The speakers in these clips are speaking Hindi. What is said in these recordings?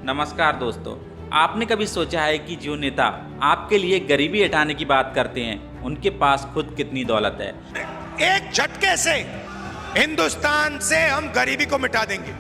नमस्कार दोस्तों, आपने कभी सोचा है कि जो नेता आपके लिए गरीबी हटाने की बात करते हैं उनके पास खुद कितनी दौलत है। एक झटके से हिंदुस्तान से हम गरीबी को मिटा देंगे।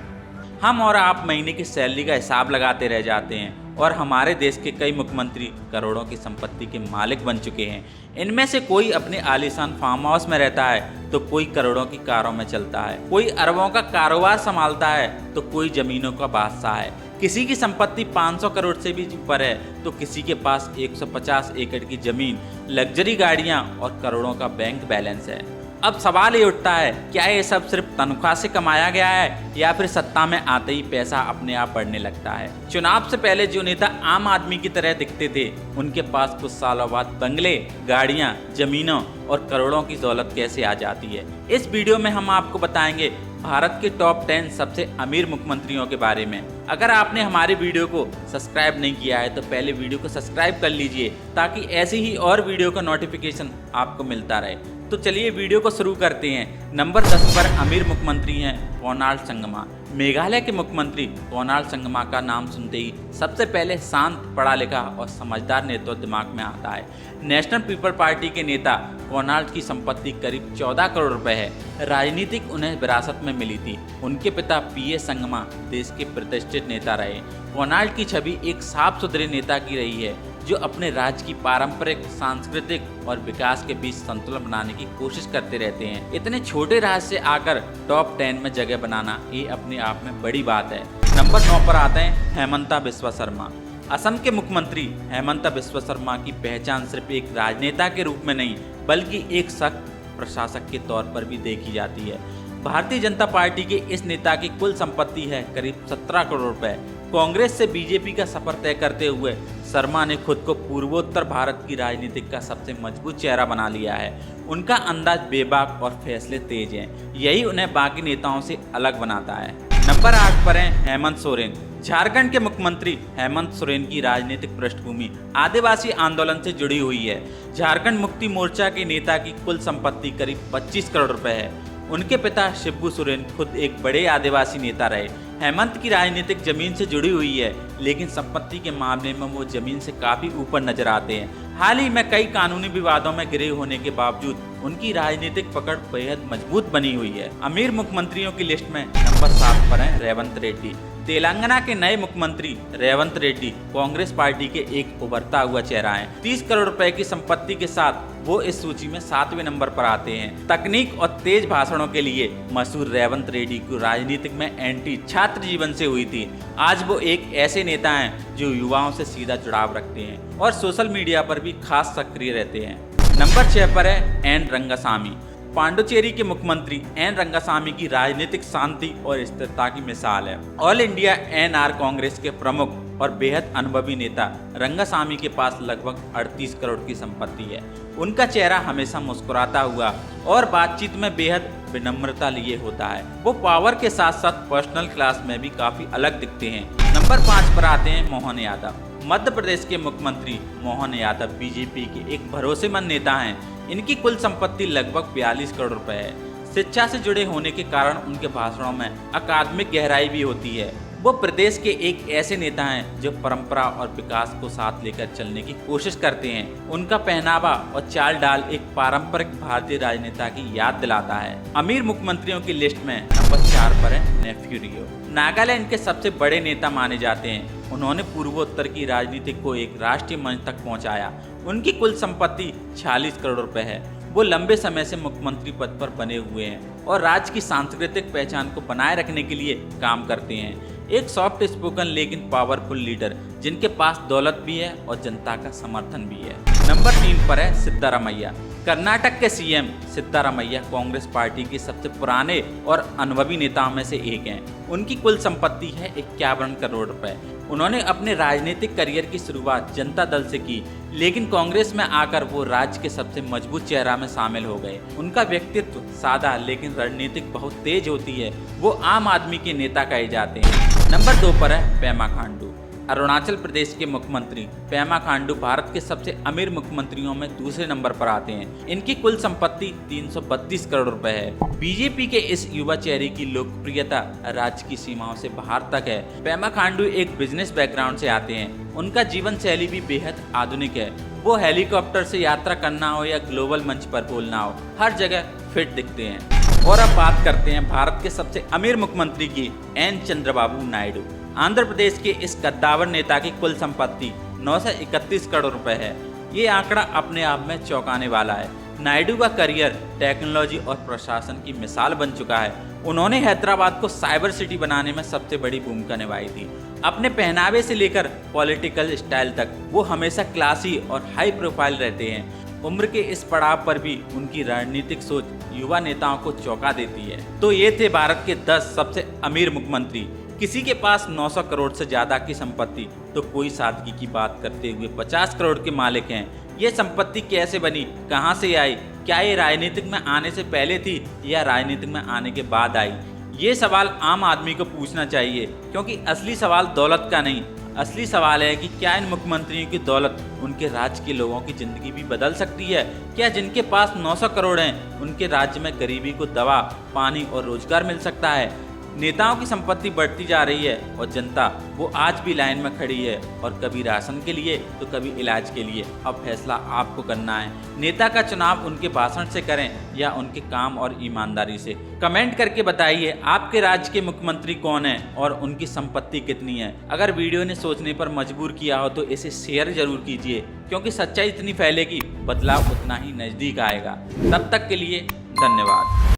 हम और आप महीने की सैलरी का हिसाब लगाते रह जाते हैं और हमारे देश के कई मुख्यमंत्री करोड़ों की संपत्ति के मालिक बन चुके हैं। इनमें से कोई अपने आलीशान फार्म हाउस में रहता है तो कोई करोड़ों की कारों में चलता है, कोई अरबों का कारोबार संभालता है तो कोई जमीनों का बादशाह है। किसी की संपत्ति 500 करोड़ से भी ऊपर है तो किसी के पास 150 एकड़ की जमीन, लग्जरी गाड़ियां और करोड़ों का बैंक बैलेंस है। अब सवाल ये उठता है, क्या ये सब सिर्फ तनख्वाह से कमाया गया है या फिर सत्ता में आते ही पैसा अपने आप बढ़ने लगता है। चुनाव से पहले जो नेता आम आदमी की तरह दिखते थे उनके पास कुछ सालों बाद बंगले, गाड़ियां, जमीनों और करोड़ों की दौलत कैसे आ जाती है। इस वीडियो में हम आपको बताएंगे भारत के टॉप 10 सबसे अमीर मुख्यमंत्रियों के बारे में। अगर आपने हमारे वीडियो को सब्सक्राइब नहीं किया है तो पहले वीडियो को सब्सक्राइब कर लीजिए ताकि ऐसी ही और वीडियो का नोटिफिकेशन आपको मिलता रहे। तो चलिए वीडियो को शुरू करते हैं। नंबर 10 पर अमीर मुख्यमंत्री हैं कोनराड संगमा। मेघालय के मुख्यमंत्री कोनराड संगमा का नाम सुनते ही सबसे पहले शांत, पढ़ा लिखा और समझदार नेतृत्व दिमाग में आता है। नेशनल पीपल पार्टी के नेता कोनराड की संपत्ति करीब 14 करोड़ रुपए है। राजनीतिक उन्हें विरासत में मिली थी। उनके पिता पीएस संगमा देश के प्रतिष्ठित नेता रहे। कोनराड की छवि एक साफ सुथरे नेता की रही है जो अपने राज्य की पारंपरिक, सांस्कृतिक और विकास के बीच संतुलन बनाने की कोशिश करते रहते हैं। इतने छोटे राज्य से आकर टॉप 10 में जगह बनाना ये अपने आप में बड़ी बात है। नंबर 9 पर आते हैं हेमंता बिस्वा शर्मा। असम के मुख्यमंत्री हेमंता बिस्वा शर्मा की पहचान सिर्फ एक राजनेता के रूप में नहीं बल्कि एक सख्त प्रशासक के तौर पर भी देखी जाती है। भारतीय जनता पार्टी के इस नेता की कुल संपत्ति है करीब 17 करोड़ रुपए। कांग्रेस से बीजेपी का सफर तय करते हुए शर्मा ने खुद को पूर्वोत्तर भारत की राजनीति का सबसे मजबूत चेहरा बना लिया है। उनका अंदाज बेबाक और फैसले तेज हैं। यही उन्हें बाकी नेताओं से अलग बनाता है। नंबर 8 पर हैं हेमंत सोरेन। झारखंड के मुख्यमंत्री हेमंत सोरेन की राजनीतिक पृष्ठभूमि आदिवासी आंदोलन से जुड़ी हुई है। झारखंड मुक्ति मोर्चा के नेता की कुल संपत्ति करीब 25 करोड़ रुपए है। उनके पिता शिबू सोरेन खुद एक बड़े आदिवासी नेता रहे। हेमंत की राजनीतिक जमीन से जुड़ी हुई है लेकिन संपत्ति के मामले में वो जमीन से काफी ऊपर नजर आते हैं। हाल ही में कई कानूनी विवादों में घिरे होने के बावजूद उनकी राजनीतिक पकड़ बेहद मजबूत बनी हुई है। अमीर मुख्यमंत्रियों की लिस्ट में नंबर 7 पर है रेवंत रेड्डी। तेलंगाना के नए मुख्यमंत्री रेवंत रेड्डी कांग्रेस पार्टी के एक उभरता हुआ चेहरा है। 30 करोड़ रुपए की संपत्ति के साथ वो इस सूची में 7वें नंबर पर आते हैं। तकनीक और तेज भाषणों के लिए मशहूर रेवंत रेड्डी को राजनीतिक में एंटी छात्र जीवन से हुई थी। आज वो एक ऐसे नेता हैं जो युवाओं से सीधा जुड़ाव रखते हैं और सोशल मीडिया पर भी खास सक्रिय रहते हैं। नंबर 6 पर है एन रंगासामी। पांडुचेरी के मुख्यमंत्री एन रंगासामी की राजनीतिक शांति और स्थिरता की मिसाल है। ऑल इंडिया एनआर कांग्रेस के प्रमुख और बेहद अनुभवी नेता रंगासामी के पास लगभग 38 करोड़ की संपत्ति है। उनका चेहरा हमेशा मुस्कुराता हुआ और बातचीत में बेहद विनम्रता लिए होता है। वो पावर के साथ साथ पर्सनल क्लास में भी काफी अलग दिखते हैं। नंबर 5 पर आते हैं मोहन यादव। मध्य प्रदेश के मुख्यमंत्री मोहन यादव बीजेपी के एक भरोसेमंद नेता हैं। इनकी कुल संपत्ति लगभग 42 करोड़ रुपए है। शिक्षा से जुड़े होने के कारण उनके भाषणों में अकादमिक गहराई भी होती है। वो प्रदेश के एक ऐसे नेता हैं जो परंपरा और विकास को साथ लेकर चलने की कोशिश करते हैं। उनका पहनावा और चाल डाल एक पारंपरिक भारतीय राजनेता की याद दिलाता है। अमीर मुख्यमंत्रियों की लिस्ट में नंबर 4 पर है नेफ्यू रियो। नागालैंड के सबसे बड़े नेता माने जाते हैं। उन्होंने पूर्वोत्तर की राजनीति को एक राष्ट्रीय मंच तक पहुंचाया। उनकी कुल संपत्ति 46 करोड़ रुपए है। वो लंबे समय से मुख्यमंत्री पद पर बने हुए हैं और राज्य की सांस्कृतिक पहचान को बनाए रखने के लिए काम करते हैं। एक सॉफ्ट स्पोकन लेकिन पावरफुल लीडर जिनके पास दौलत भी है और जनता का समर्थन भी है। नंबर 3 पर है सिद्धारमैया। कर्नाटक के सीएम सिद्धारमैया कांग्रेस पार्टी के सबसे पुराने और अनुभवी नेताओं में से एक हैं। उनकी कुल संपत्ति है 51 करोड़ रुपए। उन्होंने अपने राजनीतिक करियर की शुरुआत जनता दल से की लेकिन कांग्रेस में आकर वो राज्य के सबसे मजबूत चेहरा में शामिल हो गए। उनका व्यक्तित्व सादा लेकिन रणनीतिक बहुत तेज होती है। वो आम आदमी के नेता कहे जाते हैं। नंबर 2 पर है पेमा खांडू। अरुणाचल प्रदेश के मुख्यमंत्री पेमा खांडू भारत के सबसे अमीर मुख्यमंत्रियों में दूसरे नंबर पर आते हैं। इनकी कुल संपत्ति 332 करोड़ रुपए है। बीजेपी के इस युवा चेहरे की लोकप्रियता राज्य की सीमाओं से बाहर तक है। पेमा खांडू एक बिजनेस बैकग्राउंड से आते हैं। उनका जीवन शैली भी बेहद आधुनिक है। वो हेलीकॉप्टर से यात्रा करना हो या ग्लोबल मंच पर बोलना हो, हर जगह फिट दिखते हैं। और अब बात करते हैं भारत के सबसे अमीर मुख्यमंत्री की, एन चंद्रबाबू नायडू। आंध्र प्रदेश के इस कद्दावर नेता की कुल संपत्ति 931 करोड़ रुपए है। ये आंकड़ा अपने आप में चौंकाने वाला है। नायडू का करियर टेक्नोलॉजी और प्रशासन की मिसाल बन चुका है। उन्होंने हैदराबाद को साइबर सिटी बनाने में सबसे बड़ी भूमिका निभाई थी। अपने पहनावे से लेकर पॉलिटिकल स्टाइल तक वो हमेशा क्लासी और हाई प्रोफाइल रहते हैं। उम्र के इस पड़ाव पर भी उनकी रणनीतिक सोच युवा नेताओं को चौंका देती है। तो ये थे भारत के 10 सबसे अमीर मुख्यमंत्री। किसी के पास 900 करोड़ से ज्यादा की संपत्ति, तो कोई सादगी की बात करते हुए 50 करोड़ के मालिक हैं। ये संपत्ति कैसे बनी, कहां से आई, क्या ये राजनीतिक में आने से पहले थी या राजनीतिक में आने के बाद आई? ये सवाल आम आदमी को पूछना चाहिए, क्योंकि असली सवाल दौलत का नहीं, असली सवाल है कि क्या इन मुख्यमंत्रियों की दौलत उनके राज्य के लोगों की जिंदगी भी बदल सकती है? क्या जिनके पास 900 करोड़ हैं उनके राज्य में गरीबी को दवा, पानी और रोजगार मिल सकता है? नेताओं की संपत्ति बढ़ती जा रही है और जनता वो आज भी लाइन में खड़ी है, और कभी राशन के लिए तो कभी इलाज के लिए। अब फैसला आपको करना है। नेता का चुनाव उनके भाषण से करें या उनके काम और ईमानदारी से। कमेंट करके बताइए आपके राज्य के मुख्यमंत्री कौन है और उनकी संपत्ति कितनी है। अगर वीडियो ने सोचने पर मजबूर किया हो तो इसे शेयर जरूर कीजिए, क्योंकि सच्चाई इतनी फैलेगी बदलाव उतना ही नजदीक आएगा। तब तक के लिए धन्यवाद।